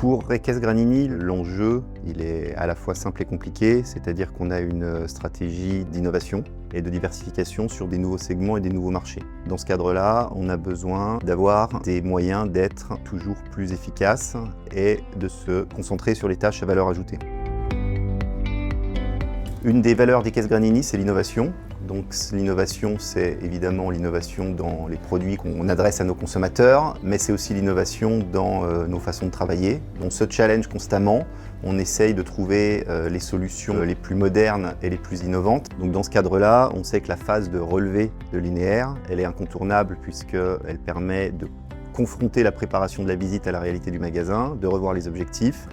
Pour Reques Granini, l'enjeu, il est à la fois simple et compliqué, c'est-à-dire qu'on a une stratégie d'innovation et de diversification sur des nouveaux segments et des nouveaux marchés. Dans ce cadre-là, on a besoin d'avoir des moyens d'être toujours plus efficaces et de se concentrer sur les tâches à valeur ajoutée. Une des valeurs d'Reques Granini, c'est l'innovation. Donc l'innovation, c'est évidemment l'innovation dans les produits qu'on adresse à nos consommateurs, mais c'est aussi l'innovation dans nos façons de travailler. On se challenge constamment, on essaye de trouver les solutions les plus modernes et les plus innovantes. Donc dans ce cadre-là, on sait que la phase de relevé de linéaire, elle est incontournable puisqu'elle permet de confronter la préparation de la visite à la réalité du magasin, de revoir les objectifs,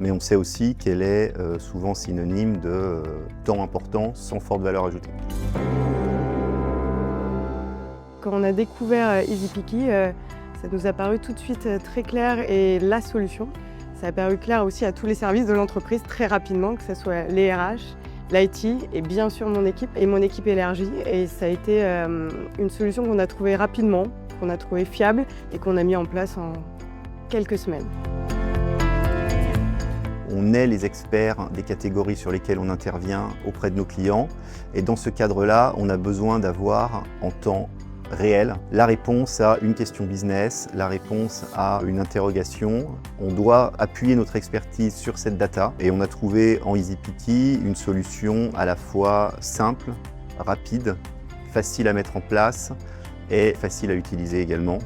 mais on sait aussi qu'elle est souvent synonyme de temps important sans forte valeur ajoutée. Quand on a découvert EasyPicky, ça nous a paru tout de suite très clair et la solution. Ça a paru clair aussi à tous les services de l'entreprise très rapidement, que ce soit les RH, l'IT et bien sûr mon équipe élargie. Et ça a été une solution qu'on a trouvée rapidement, qu'on a trouvée fiable et qu'on a mis en place en quelques semaines. On est les experts des catégories sur lesquelles on intervient auprès de nos clients et dans ce cadre-là, on a besoin d'avoir en temps réel la réponse à une question business, la réponse à une interrogation. On doit appuyer notre expertise sur cette data et on a trouvé en EasyPicky une solution à la fois simple, rapide, facile à mettre en place et facile à utiliser également.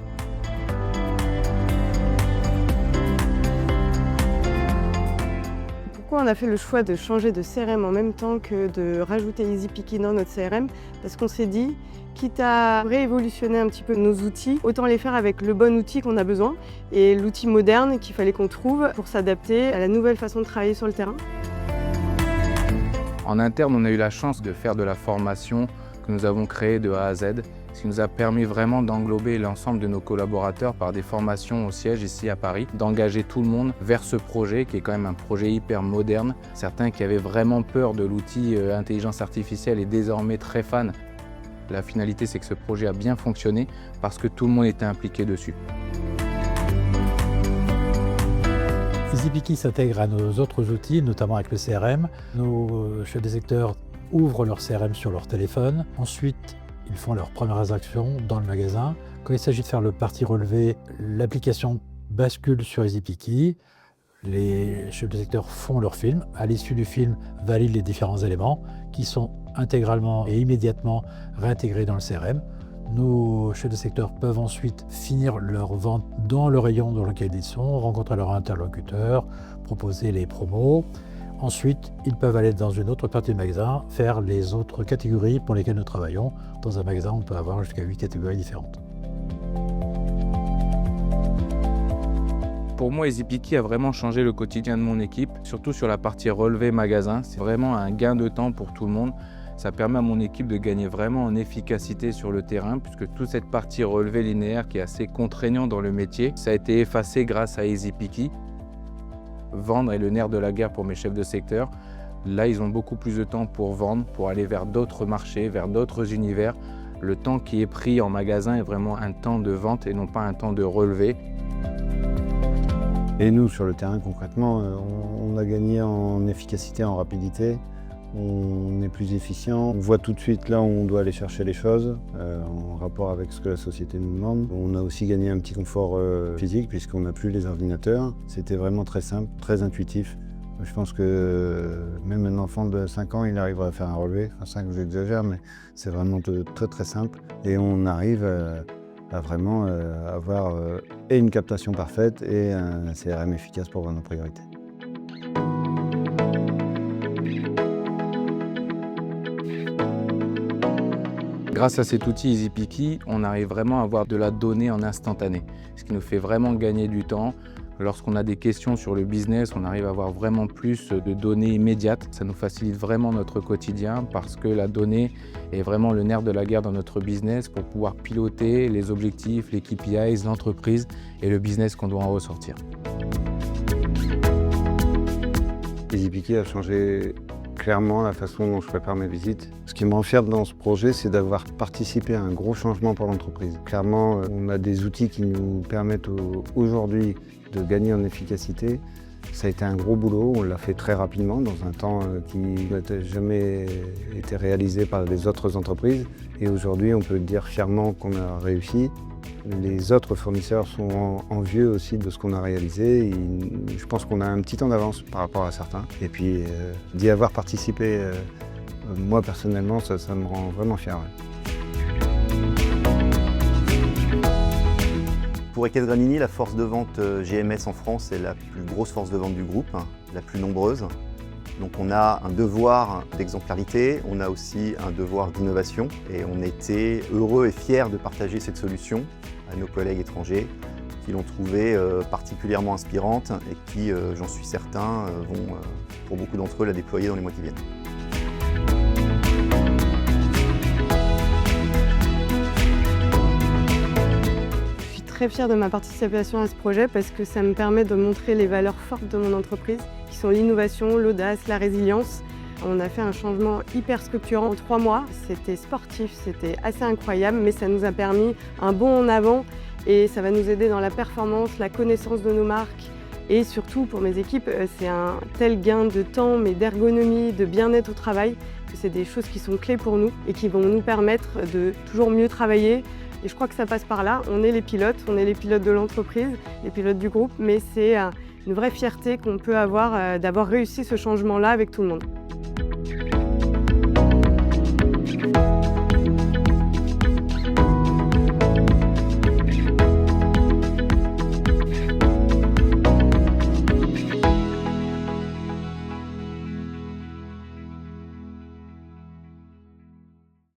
Pourquoi on a fait le choix de changer de CRM en même temps que de rajouter EasyPicky dans notre CRM? Parce qu'on s'est dit, quitte à réévolutionner un petit peu nos outils, autant les faire avec le bon outil qu'on a besoin et l'outil moderne qu'il fallait qu'on trouve pour s'adapter à la nouvelle façon de travailler sur le terrain. En interne, on a eu la chance de faire de la formation que nous avons créée de A à Z, ce qui nous a permis vraiment d'englober l'ensemble de nos collaborateurs par des formations au siège ici à Paris, d'engager tout le monde vers ce projet qui est quand même un projet hyper moderne. Certains qui avaient vraiment peur de l'outil intelligence artificielle et désormais très fans. La finalité, c'est que ce projet a bien fonctionné parce que tout le monde était impliqué dessus. EasyPicky s'intègre à nos autres outils, notamment avec le CRM. Nos chefs de secteur ouvrent leur CRM sur leur téléphone. Ensuite, ils font leurs premières actions dans le magasin. Quand il s'agit de faire le parti relevé, l'application bascule sur EasyPicky. Les chefs de secteur font leur film. À l'issue du film, valident les différents éléments qui sont intégralement et immédiatement réintégrés dans le CRM. Nos chefs de secteur peuvent ensuite finir leur vente dans le rayon dans lequel ils sont, rencontrer leur interlocuteur, proposer les promos. Ensuite, ils peuvent aller dans une autre partie du magasin, faire les autres catégories pour lesquelles nous travaillons. Dans un magasin, on peut avoir jusqu'à 8 catégories différentes. Pour moi, EasyPicky a vraiment changé le quotidien de mon équipe, surtout sur la partie relevé magasin. C'est vraiment un gain de temps pour tout le monde. Ça permet à mon équipe de gagner vraiment en efficacité sur le terrain, puisque toute cette partie relevé linéaire qui est assez contraignante dans le métier, ça a été effacé grâce à EasyPicky. Vendre est le nerf de la guerre pour mes chefs de secteur. Là, ils ont beaucoup plus de temps pour vendre, pour aller vers d'autres marchés, vers d'autres univers. Le temps qui est pris en magasin est vraiment un temps de vente et non pas un temps de relevé. Et nous, sur le terrain, concrètement, on a gagné en efficacité, en rapidité. On est plus efficient. On voit tout de suite là où on doit aller chercher les choses, en rapport avec ce que la société nous demande. On a aussi gagné un petit confort physique puisqu'on n'a plus les ordinateurs. C'était vraiment très simple, très intuitif. Je pense que même un enfant de 5 ans, il arriverait à faire un relevé. Enfin 5, j'exagère, mais c'est vraiment très très simple. Et on arrive à vraiment avoir et une captation parfaite et un CRM efficace pour voir nos priorités. Grâce à cet outil EasyPicky, on arrive vraiment à avoir de la donnée en instantané, ce qui nous fait vraiment gagner du temps. Lorsqu'on a des questions sur le business, on arrive à avoir vraiment plus de données immédiates. Ça nous facilite vraiment notre quotidien parce que la donnée est vraiment le nerf de la guerre dans notre business pour pouvoir piloter les objectifs, les KPIs, l'entreprise et le business qu'on doit en ressortir. EasyPicky a changé clairement la façon dont je prépare mes visites. Ce qui me rend fier dans ce projet, c'est d'avoir participé à un gros changement pour l'entreprise. Clairement, on a des outils qui nous permettent aujourd'hui de gagner en efficacité, ça a été un gros boulot. On l'a fait très rapidement, dans un temps qui n'a jamais été réalisé par les autres entreprises. Et aujourd'hui, on peut dire fièrement qu'on a réussi. Les autres fournisseurs sont envieux aussi de ce qu'on a réalisé. Je pense qu'on a un petit temps d'avance par rapport à certains. Et puis, d'y avoir participé, moi personnellement, ça me rend vraiment fier. Ouais. Pour EKS Granini, la force de vente GMS en France est la plus grosse force de vente du groupe, la plus nombreuse. Donc on a un devoir d'exemplarité, on a aussi un devoir d'innovation et on était heureux et fiers de partager cette solution à nos collègues étrangers qui l'ont trouvée particulièrement inspirante et qui, j'en suis certain, vont pour beaucoup d'entre eux la déployer dans les mois qui viennent. Très fière de ma participation à ce projet parce que ça me permet de montrer les valeurs fortes de mon entreprise qui sont l'innovation, l'audace, la résilience. On a fait un changement hyper structurant en 3 mois. C'était sportif, c'était assez incroyable, mais ça nous a permis un bond en avant et ça va nous aider dans la performance, la connaissance de nos marques et surtout pour mes équipes, c'est un tel gain de temps, mais d'ergonomie, de bien-être au travail que c'est des choses qui sont clés pour nous et qui vont nous permettre de toujours mieux travailler. Et je crois que ça passe par là. On est les pilotes de l'entreprise, les pilotes du groupe, mais c'est une vraie fierté qu'on peut avoir d'avoir réussi ce changement-là avec tout le monde.